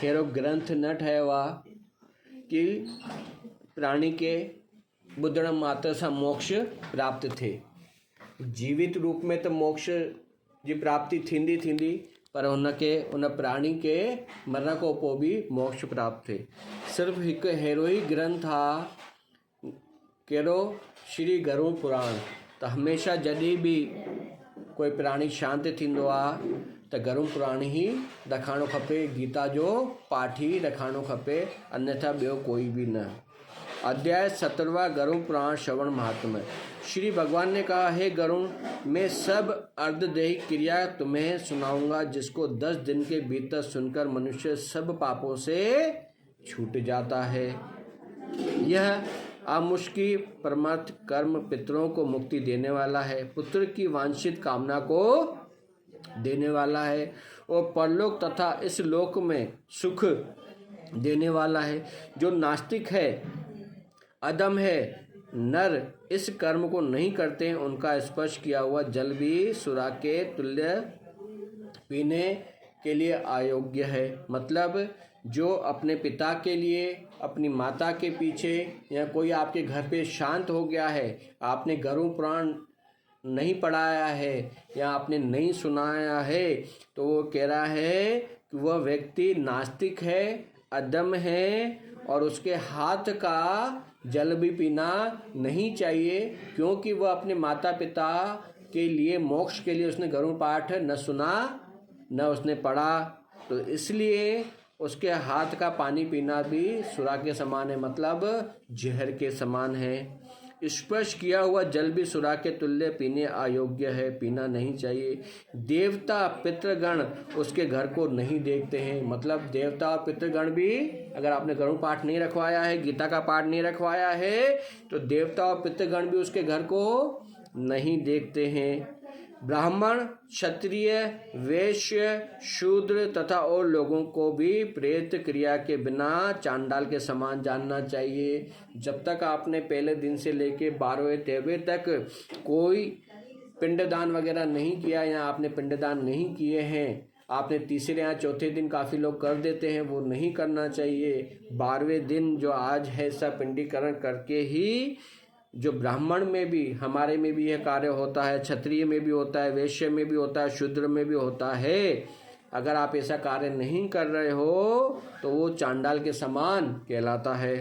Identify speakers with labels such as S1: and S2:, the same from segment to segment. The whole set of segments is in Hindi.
S1: खेरो ग्रंथ न ठहवा कि प्राणी के ॿुधण मात्र सां मोक्ष प्राप्त थिए। जीवित रूप में तो मोक्ष जी प्राप्ति थींदी पर उन प्राणी के मरण को पोइ बि मोक्ष प्राप्त थिए। सिर्फ़ु हिकु अहिड़ो ई ग्रंथ आहे कहिड़ो श्री गरुड़ पुराण। त हमेशह जॾहिं बि कोई प्राणी शांत थींदो आहे त गरुड़ पुराण ही रखाइणो खपे, गीता जो पाठ ही रखाइणो खपे, अन्यथा ॿियो कोई भी न। अध्याय 17वां गरुड़ पुराण श्रवण महात्म्य। श्री भगवान ने कहा, हे गरुड़, मैं सब अर्धदेही क्रिया तुम्हें सुनाऊंगा जिसको 10 दिन के भीतर सुनकर मनुष्य सब पापों से छूट जाता है। यह आमुष्की परमार्थ कर्म पितरों को मुक्ति देने वाला है, पुत्र की वांछित कामना को देने वाला है और परलोक तथा इस लोक में सुख देने वाला है। जो नास्तिक है, अधम है, नर इस कर्म को नहीं करते हैं, उनका स्पर्श किया हुआ जल भी सुरा के तुल्य पीने के लिए अयोग्य है। मतलब जो अपने पिता के लिए, अपनी माता के पीछे, या कोई आपके घर पे शांत हो गया है, आपने गरुड़ पुराण नहीं पढ़ाया है या आपने नहीं सुनाया है, तो वो कह रहा है कि वह व्यक्ति नास्तिक है, अधम है और उसके हाथ का जल भी पीना नहीं चाहिए, क्योंकि वह अपने माता पिता के लिए, मोक्ष के लिए उसने गरुड़ पाठ न सुना न उसने पढ़ा, तो इसलिए उसके हाथ का पानी पीना भी सुरा के समान है, मतलब जहर के समान है। स्पर्श किया हुआ जल भी सुरा के तुल्य पीने अयोग्य है, पीना नहीं चाहिए। देवता पितृगण उसके घर को नहीं देखते हैं, मतलब देवता और पितृगण भी, अगर आपने गरुड़ पाठ नहीं रखवाया है, गीता का पाठ नहीं रखवाया है, तो देवता और पितृगण भी उसके घर को नहीं देखते हैं। ब्राह्मण, क्षत्रिय, वैश्य, शूद्र तथा और लोगों को भी प्रेत क्रिया के बिना चांडाल के समान जानना चाहिए। जब तक आपने पहले दिन से लेके 12वें 13वें तक कोई पिंडदान वगैरह नहीं किया या आपने पिंडदान नहीं किए हैं, आपने तीसरे या चौथे दिन, काफ़ी लोग कर देते हैं, वो नहीं करना चाहिए। 12वें दिन जो आज है, सब पिंडीकरण करके ही, जो ब्राह्मण में भी, हमारे में भी यह कार्य होता है, क्षत्रिय में भी होता है, वैश्य में भी होता है, शूद्र में भी होता है। अगर आप ऐसा कार्य नहीं कर रहे हो तो वो चांडाल के समान कहलाता है।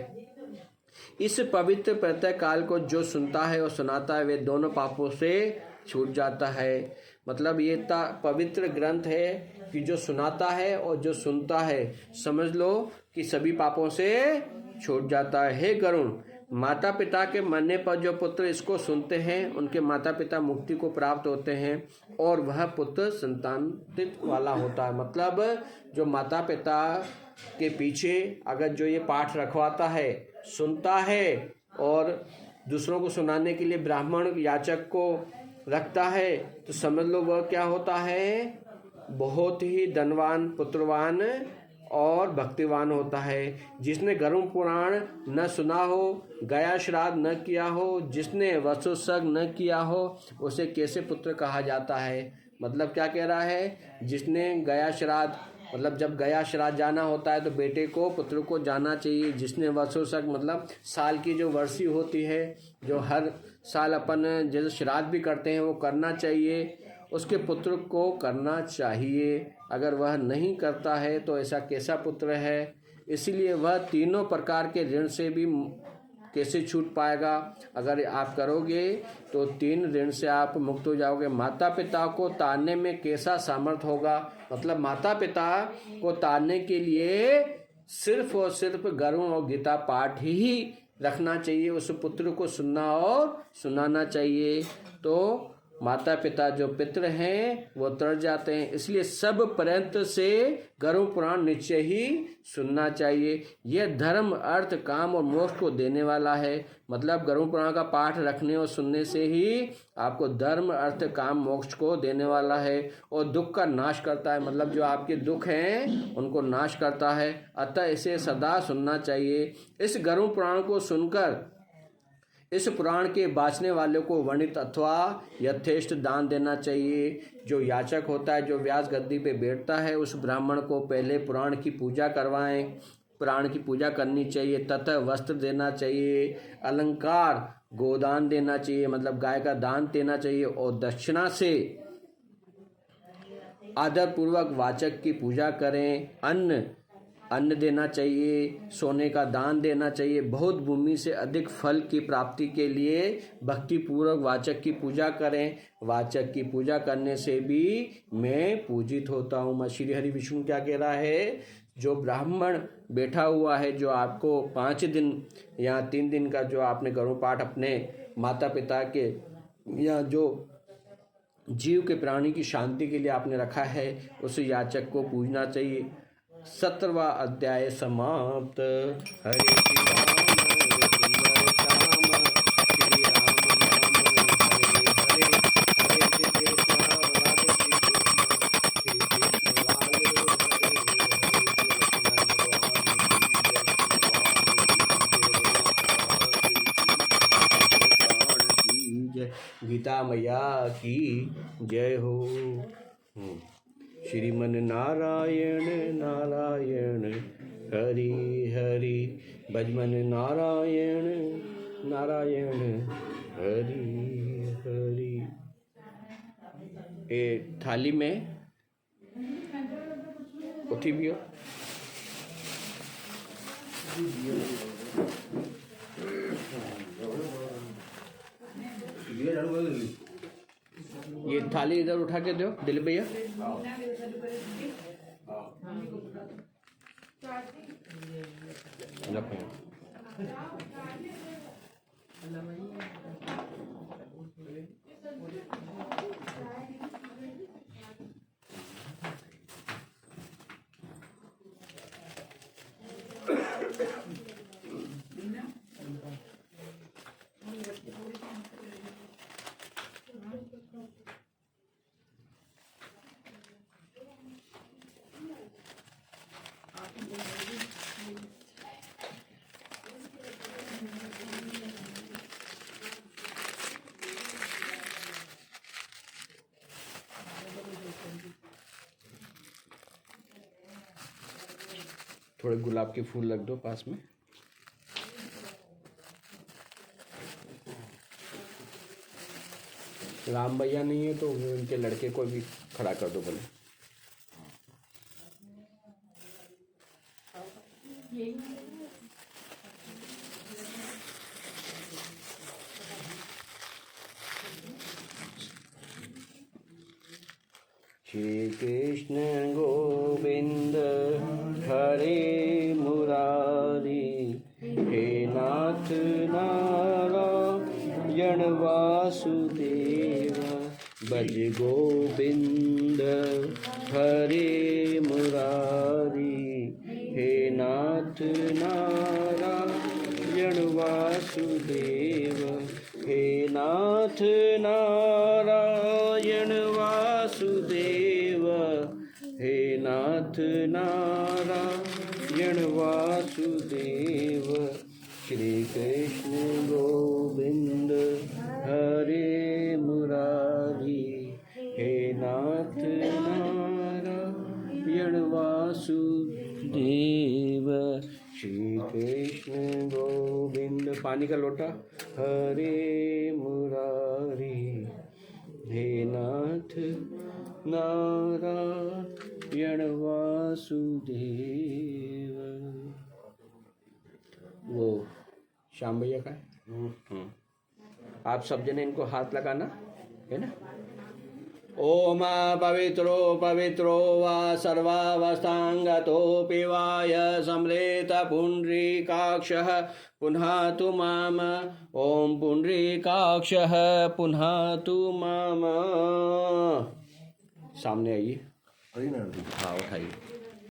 S1: इस पवित्र प्रातः काल को जो सुनता है और सुनाता है, वे दोनों पापों से छूट जाता है। मतलब ये पवित्र ग्रंथ है कि जो सुनाता है और जो सुनता है, समझ लो कि सभी पापों से छूट जाता है। हे गरुड़, माता पिता के मरने पर जो पुत्र इसको सुनते हैं, उनके माता पिता मुक्ति को प्राप्त होते हैं और वह पुत्र संतानित वाला होता है। मतलब जो माता पिता के पीछे अगर जो ये पाठ रखवाता है, सुनता है और दूसरों को सुनाने के लिए ब्राह्मण याचक को रखता है, तो समझ लो वह क्या होता है, बहुत ही धनवान, पुत्रवान और भक्तिवान होता है। जिसने गरुड़ पुराण न सुना हो, गया श्राद्ध न किया हो, जिसने वसुसग न किया हो, उसे कैसे पुत्र कहा जाता है। मतलब क्या कह रहा है, जिसने गया श्राद्ध, मतलब जब गया श्राद्ध जाना होता है तो बेटे को, पुत्र को जाना चाहिए। जिसने वसुसग, मतलब साल की जो वर्षी होती है, जो हर साल अपन जैसे श्राद्ध भी करते हैं, वो करना चाहिए, उसके पुत्र को करना चाहिए। अगर वह नहीं करता है तो ऐसा कैसा पुत्र है। इसलिए वह तीनों प्रकार के ऋण से भी कैसे छूट पाएगा। अगर आप करोगे तो 3 ऋण से आप मुक्त हो जाओगे। माता पिता को तारने में कैसा सामर्थ्य होगा, मतलब माता पिता को तारने के लिए सिर्फ और सिर्फ गरुड़ और गीता पाठ ही रखना चाहिए, उस पुत्र को सुनना और सुनाना चाहिए, तो माता पिता जो पितृ हैं वो तर जाते हैं। इसलिए सब पर्यंत से गरुड़ पुराण निश्चय ही सुनना चाहिए। यह धर्म, अर्थ, काम और मोक्ष को देने वाला है। मतलब गरुड़ पुराण का पाठ रखने और सुनने से ही आपको धर्म, अर्थ, काम, मोक्ष को देने वाला है और दुख का नाश करता है। मतलब जो आपके दुख हैं उनको नाश करता है, अतः इसे सदा सुनना चाहिए। इस गरुड़ पुराण को सुनकर इस पुराण के बाँचने वालों को वर्णित अथवा यथेष्ट दान देना चाहिए। जो याचक होता है, जो व्यास गद्दी पे बैठता है, उस ब्राह्मण को पहले पुराण की पूजा करवाएं, पुराण की पूजा करनी चाहिए, तथा वस्त्र देना चाहिए, अलंकार गोदान देना चाहिए, मतलब गाय का दान देना चाहिए, और दक्षिणा से आदर पूर्वक वाचक की पूजा करें। अन्न देना चाहिए, सोने का दान देना चाहिए। बहुत भूमि से अधिक फल की प्राप्ति के लिए भक्ति पूर्वक वाचक की पूजा करें। वाचक की पूजा करने से भी मैं पूजित होता हूँ। मैं श्री हरि विष्णु क्या कह रहा है, जो ब्राह्मण बैठा हुआ है, जो आपको 5 दिन या 3 दिन का जो आपने घरों पाठ अपने माता पिता के या जो जीव के प्राणी की शांति के लिए आपने रखा है, उस याचक को पूजना चाहिए। 17वां अध्याय समाप्त। हरे श्री राम सुंदर श्याम, श्री राम नाम हरे हरे, हरे श्री कृष्ण राधे श्री कृष्ण, श्री कृष्ण लाल हरे हरे, गीता मैया की जय हो। श्रीमन नारायण नारायण हरि हरि, भजमन नारायण नारायण हरि हरि। ए थाली में उठी भी हो। ये थाली इधर उठा के दो दिलीप भैया। थोड़े गुलाब के फूल रख दो पास में। राम भैया नहीं है तो उनके लड़के को भी खड़ा कर दो भले। श्री कृष्ण गोविंद हरे मुरारी, हे नाथ नारायण वासुदेव, भज गोविंद हरे मुरारी, हे नाथ नारायण वासुदेव, हे नाथ नारायण वासुदेव, हे नाथ नारायण वासुदेव। श्री कृष्ण गोविंद हरे मुरारी, हे नाथ नारायण वासुदेव। श्री कृष्ण गोविंद, पानी का लोटा, हरे मुरारी, हे नाथ नारायण वासुदेव। वो श्याम भैया का है। आप सब जने इनको हाथ लगाना है ना। ओम पवित्रो पवित्रो वा सर्वावस्थांगतोऽपि वाय सम्रेत पुंडरीकाक्षः पुनः तु माम। ओम पुंडरीकाक्षः पुनः तु माम। सामने आइए। हाँ उठाइए।